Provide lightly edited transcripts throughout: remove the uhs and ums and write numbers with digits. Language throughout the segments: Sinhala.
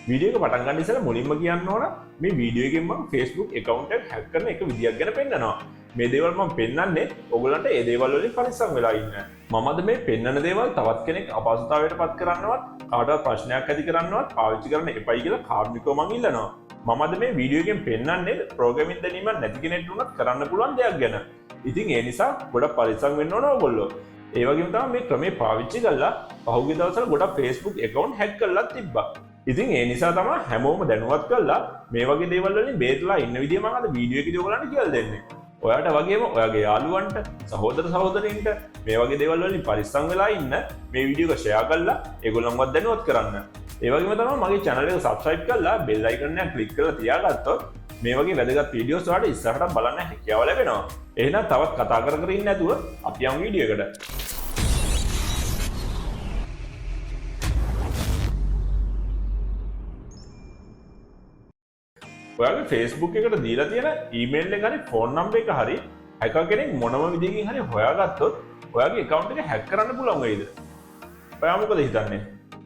වීඩියෝ එක පටන් ගන්න ඉස්සෙල්ලා මුලින්ම කියන්න ඕන මේ වීඩියෝ එකෙන් මම Facebook account එක hack කරන එක විදියක් ගැන පෙන්නනවා. මේ දේවල් මම පෙන්නන්නේ ඔයගලන්ට ඒ දේවල් වලින් පරිස්සම් වෙලා ඉන්න. මම අද මේ පෙන්නන දේවල් තවත් කෙනෙක් අපහසුතාවයට පත් කරන්නවත් කාටවත් ප්‍රශ්නයක් ඇති කරන්නවත් පාවිච්චි කරන්න එපයි කියලා කාර්මිකව මම ඉල්ලනවා. මම අද මේ වීඩියෝ එකෙන් පෙන්නන්නේ ප්‍රෝග්‍රෑමින් දැනීමක් නැති කෙනෙක්ට උනත් කරන්න පුළුවන් දෙයක් ගැන. ඉතින් ඒ නිසා ගොඩක් පරිස්සම් වෙන්න ඕන ඔයගොල්ලෝ. ඒ වගේම තමයි මේ ක්‍රමේ පාවිච්චි කරලා පහුගිය දවස්වල ගොඩක් Facebook account hack කරලා තිබ්බා. ඉතින් ඒ නිසා තමයි හැමෝම දැනුවත් කරලා මේ වගේ දේවල් වලින් බේරලා ඉන්න විදිය මම අද වීඩියෝ එකේදී ඔයගලන්ට කියලා දෙන්නේ. ඔයාට වගේම ඔයාගේ යාළුවන්ට සහෝදර සහෝදරීන්ට මේ වගේ දේවල් වලින් පරිස්සම් වෙලා ඉන්න මේ වීඩියෝ එක ෂෙයා කරලා ඒගොල්ලන්වත් දැනුවත් කරන්න. ඒ වගේම තමයි මගේ channel එක subscribe කරලා bell icon එක click කරලා තියාගත්තොත් මේ වගේ වැදගත් වීඩියෝස් වලට ඉස්සරහට බලන්න හැකියාව ලැබෙනවා. එහෙනම් තවත් කතා කර කර ඉන්නේ නැතුව අපි යමු වීඩියෝ එකට. ඔයාගේ Facebook එකට දීලා තියෙන ඊමේල් එක හරි ෆෝන් නම්බර් එක හරි හැකර් කෙනෙක් මොනම විදිහකින් හරි හොයාගත්තොත් ඔයාගේ account එක hack කරන්න පුළුවන් වෙයිද? ඔයා මොකද හිතන්නේ?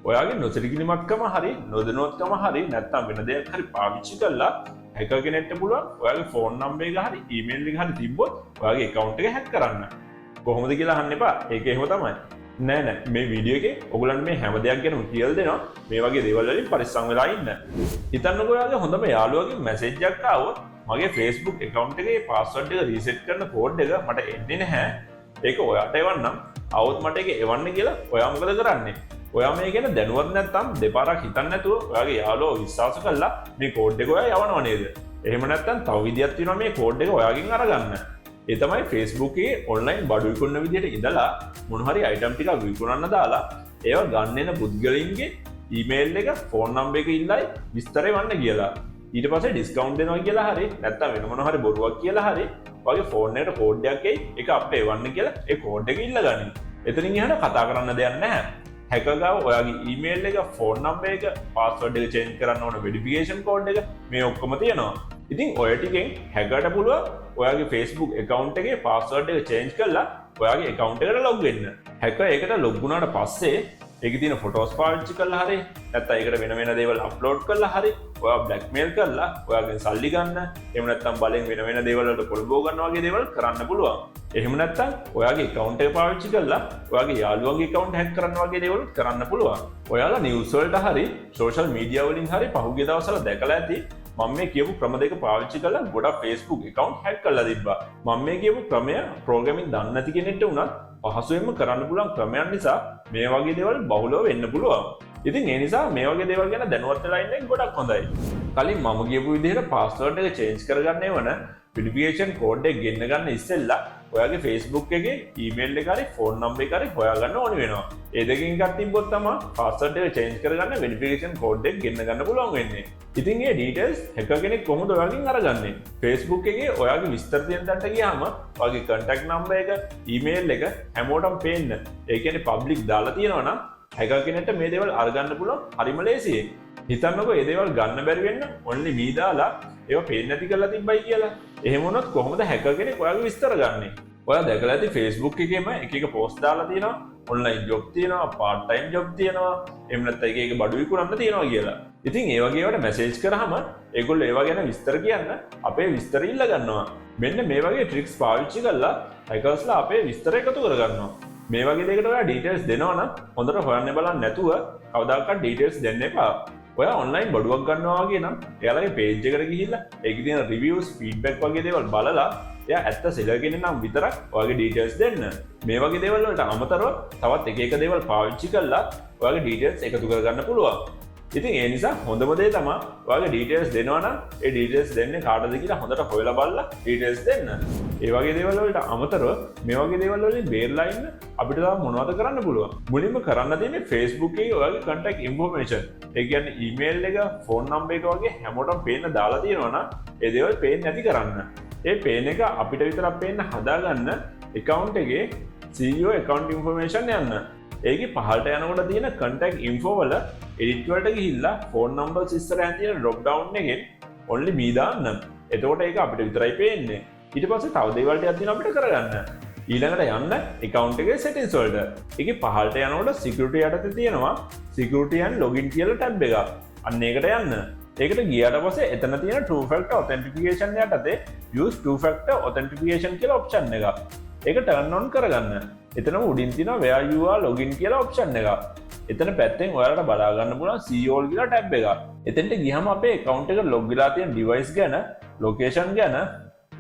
ඔයාගේ නොසිරිකිලිමත්කම හරි නොදැනුවත්කම හරි නැත්නම් වෙන දෙයක් හරි පාවිච්චි කරලා හැකර් කෙනෙක්ට පුළුවන් ඔයාගේ ෆෝන් නම්බර් එක හරි ඊමේල් එක හරි තිබ්බොත් ඔයාගේ account එක hack කරන්න. කොහොමද කියලා අහන්න එපා. ඒක එහෙම තමයි. නෑ මේ වීඩියෝ එකේ ඔයගලන්ට මේ හැම දෙයක් ගැනම කියලා දෙනවා. මේ වගේ දේවල් වලින් පරිස්සම් වෙලා ඉන්න. හිතන්නකෝ ඔයාගේ හොඳම යාළුවගේ මැසේජ් එකක් ආවොත් මගේ Facebook account එකේ password එක reset කරන code එක මට එන්නේ නැහැ. ඒක ඔයාට එවන්නම්. આવොත් මට ඒක එවන්න කියලා ඔයා මොකද කරන්නේ? ඔයා මේ ගැන දැනුවත් නැත්නම් දෙපාරක් හිතන්න නැතුව ඔයාගේ යාළුවෝ විශ්වාස කරලා මේ code එක ඔයා යවනව නේද? එහෙම නැත්නම් තව විදියක් තියෙනවා මේ code එක ඔයාගෙන් අරගන්න. ඒ තමයි Facebook එකේ ඔන්ලයින් බඩු විකුණන විදිහට ඉඳලා මොන හරි අයිටම් ටිකක් විකුණන්න දාලා ඒව ගන්න එන පුද්ගලයින්ගේ ඊමේල් එක ෆෝන් නම්බර් එක ඉල්ලයි විස්තර එවන්න කියලා. ඊට පස්සේ ඩිස්කවුන්ට් දෙනවා කියලා හරි නැත්නම් වෙන මොන හරි බොරුවක් කියලා හරි ඔයාගේ ෆෝන් එකට කෝඩ් එකක් එයි ඒක අපේ එවන්න කියලා ඒ කෝඩ් එක ඉල්ලගන්න. එතනින් එහාට කතා කරන්න දෙයක් නැහැ. හැකර් ගාව ඔයාගේ ඊමේල් එක ෆෝන් නම්බර් එක පාස්වර්ඩ් එක චේන්ජ් කරන්න ඕන වෙරිෆිකේෂන් කෝඩ් එක මේ ඔක්කොම තියෙනවා. ඉතින් ඔය ටිකෙන් හැකර්ට පුළුවන් ඔයාගේ Facebook account එකේ password එක change කරලා ඔයාගේ account එකට log වෙන්න. හැකර් ඒකට log වුණාට පස්සේ ඒකේ තියෙන photos පාවිච්චි කරලා හරි නැත්නම් ඒකට වෙන වෙන දේවල් upload කරලා හරි ඔයා blackmail කරලා ඔයාගෙන් සල්ලි ගන්න එහෙම නැත්නම් බලෙන් වෙන වෙන දේවල් වලට පොළඹව ගන්න වගේ දේවල් කරන්න පුළුවන්. එහෙම නැත්නම් ඔයාගේ account එක පාවිච්චි කරලා ඔයාගේ යාළුවන්ගේ account hack කරන්න වගේ දේවල් කරන්න පුළුවන්. ඔයාලා news වලට හරි social media වලින් හරි පහුගිය දවස්වල දැකලා ඇති මම මේ කියපු ක්‍රම දෙක පාවිච්චි කරලා ගොඩක් Facebook account hack කරලා තිබ්බා. මම මේ කියපු ක්‍රමය ප්‍රෝග්‍රෑමින් දන්නේ නැති කෙනෙක්ට උනත් පහසුවෙන්ම කරන්න පුළුවන් ක්‍රමයක් නිසා මේ වගේ දේවල් බහුලව වෙන්න පුළුවන්. ඉතින් ඒ නිසා මේ වගේ දේවල් ගැන දැනුවත් වෙලා ඉන්න එක ගොඩක් හොඳයි. කලින් මම කියපු විදිහට password එක change කරගන්න එවන verification code එක ගෙන්න ගන්න ඉස්සෙල්ලා ඔයාගේ Facebook එකේ email එක හරි phone number එක හරි හොයාගන්න ඕනි වෙනවා. ඒ දෙකෙන් එකක් තිබ්බොත් තමයි password එක change කරගන්න verification code එක ගෙන්න ගන්න පුළුවන් වෙන්නේ. ඉතින් මේ details hacker කෙනෙක් කොහොමද ඔයාගෙන් අරගන්නේ? Facebook එකේ ඔයාගේ විස්තර තියෙන තැනට ගියාම ඔයාගේ contact number එක, email එක හැමෝටම පේන්න. ඒ කියන්නේ public දාලා තියෙනවා නම් hacker කෙනෙක්ට මේ දේවල් අරගන්න පුළුවන් හරිම ලේසියෙන්. හිතන්නකෝ මේ දේවල් ගන්න බැරි වෙන්න only me දාලා ඒව පේන්නේ නැති කරලා තිබ්බයි කියලා. එහෙම වුණොත් කොහොමද hacker කෙනෙක් ඔයාගේ විස්තර ගන්නෙ? ඔයා දැකලා ඇති Facebook එකේම එක එක post දාලා තියෙනවා. online job තියෙනවා, part time job තියෙනවා, එහෙම නැත්නම් එක එක බඩු විකුණන්න තියෙනවා කියලා. ඉතින් ඒ වගේ ඒවාට message කරාම ඒගොල්ලෝ ඒවා ගැන විස්තර කියන්න අපේ විස්තර ඉල්ල ගන්නවා. මෙන්න මේ වගේ tricks පාවිච්චි කරලා hackersලා අපේ විස්තර එකතු කරගන්නවා. මේ වගේ දෙයකට ඔයා details දෙනවා නම් හොඳට හොයන්න බලන්න නැතුව කවදාකවත් details දෙන්න එපා. ඔයා online බඩුවක් ගන්නවා වගේ නම් එයාලගේ page එකට ගිහිල්ලා ඒකේ තියෙන reviews, feedback වගේ දේවල් බලලා එයා ඇත්ත seller කෙනෙක් නම් විතරක් ඔයාගේ details දෙන්න. මේ වගේ දේවල් වලට අමතරව තවත් එක එක දේවල් පාවිච්චි කරලා ඔයාගේ details එකතු කරගන්න පුළුවන්. ඉතින් ඒ නිසා හොඳම දේ තමයි ඔයාගේ details දෙනවා නම් ඒ details දෙන්නේ කාටද කියලා හොඳට හොයලා බලලා details දෙන්න. ඒ වගේ දේවල් වලට අමතරව මේ වගේ දේවල් වලින් බේරලා ඉන්න අපිට තව මොනවද කරන්න පුළුවන්? මුලින්ම කරන්න තියෙන්නේ Facebook එකේ ඔයාගේ contact information. ඒ කියන්නේ email එක, phone number එක වගේ හැමෝටම පේන්න දාලා තියෙනවා නම් ඒ දේවල් පේන්නේ නැති කරන්න. ඒ පේන එක අපිට විතරක් පේන්න හදාගන්න account එකේ CEO account information යන්න. ඒකේ පහළට යනකොට තියෙන contact info වල edit වලට ගිහිල්ලා phone numbers ඉස්සරහින් තියෙන drop down එකෙන් only me දාන්න. එතකොට ඒක අපිට විතරයි පේන්නේ. ඊට පස්සේ තව දේවල් ටිකක් තියෙනවා අපිට කරගන්න. ඊළඟට යන්න account එකේ settings වලට. ඒකේ පහළට යනකොට security යටතේ තියෙනවා security and login කියලා tab එකක්. අන්න ඒකට යන්න. ඒකට ගියාට පස්සේ එතන තියෙන two factor authentication යටතේ use two factor authentication කියලා option එක. ඒක turn on කරගන්න. එතනම උඩින් තියෙනවා where you are login කියලා option එක. එතන පැත්තෙන් ඔයාලට බලා ගන්න පුළුවන් see all කියලා tab එක. එතෙන්ට ගියම අපේ account එක log වෙලා තියෙන device ගැන, location ගැන,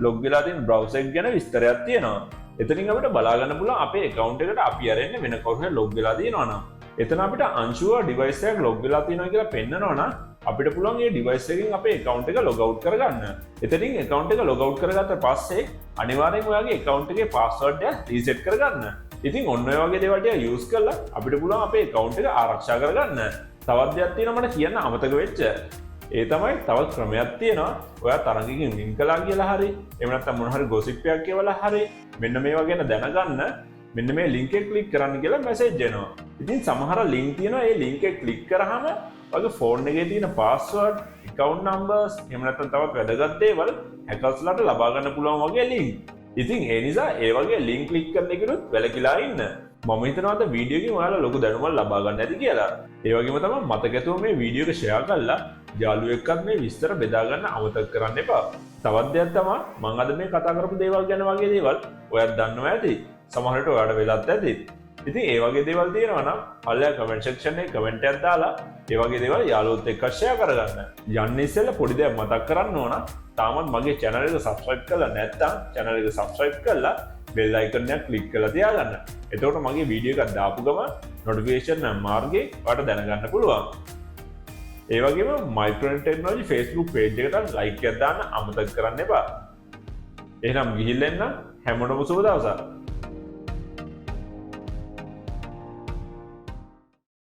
log වෙලා තියෙන browser එක ගැන විස්තරයක් තියෙනවා. එතනින් අපිට බලා ගන්න පුළුවන් අපේ account එකට අපි අරන්නේ වෙන කවුරුහරි log වෙලා තියෙනවා නම්. එතන අපිට unsure device එකක් log වෙලා තියෙනවා කියලා පෙන්නනවා නම් අපිට පුළුවන් මේ device එකෙන් අපේ account එක log out කරගන්න. එතනින් account එක log out කරගත්ත පස්සේ අනිවාර්යෙන් ඔයාගේ account එකේ password එක reset කරගන්න. ඉතින් ඔන්න ඔය වගේ දේවල් ටික use කරලා අපිට පුළුවන් අපේ account එක ආරක්ෂා කරගන්න. තවත් දෙයක් තියෙනවා මට කියන්න අමතක වෙච්ච. ඒ තමයි තවත් ක්‍රමයක් තියෙනවා. ඔයා තරඟකින් win කළා කියලා හරි එහෙම නැත්නම් මොන හරි gossip එකක් කියවලා හරි මෙන්න මේවා ගැන දැනගන්න මෙන්න මේ link එක click කරන්න කියලා message එනවා. ඉතින් සමහර link තියෙනවා ඒ link එක click කරාම ඔයාගේ phone එකේ තියෙන password, account numbers එහෙම නැත්නම් තවත් වැදගත් දේවල් hackers-ලාට ලබා ගන්න පුළුවන් වගේ link. ඉතින් ඒ නිසා ඒ වගේ link click කරන එකනොත් වැළකීලා ඉන්න. මම හිතනවා අද වීඩියෝ එකෙන් ඔයාලා ලොකු දැනුමක් ලබා ගන්න ඇති කියලා. ඒ වගේම තමයි මතකතුව මේ වීඩියෝ එක share කරලා යාළුවෙක් එක්කත් මේ විස්තර බෙදා ගන්න අමතක කරන්න එපා. තවත් දෙයක් තමයි මම අද මේ කතා කරපු දේවල් ගැන වගේ දේවල් ඔයත් දන්නවා ඇති. සමහරට ඔයාලට වෙලත් ඇති. ඉතින් ඒ වගේ දේවල් තියෙනවා නම් පල්ලෙහා comment section එකේ comment එකක් දාලා ඒ වගේ දේවල් යාළුවොත් එක්ක share කරගන්න. යන්න ඉස්සෙල්ලා පොඩි දෙයක් මතක් කරන්න ඕන. තාමත් මගේ channel එක subscribe කරලා නැත්නම් channel එක subscribe කරලා bell icon එක click කරලා තියාගන්න. එතකොට මගේ වීඩියෝ එකක් දාපු ගමන් notification මාර්ගේ ඔයාලට දැනගන්න පුළුවන්. ඒ වගේම Microtronic Technology Facebook page එකට like එකක් දාන්න අමතක කරන්න එපා. එහෙනම් ගිහිල්ලා එන්න හැමෝටම සුබ දවසක්.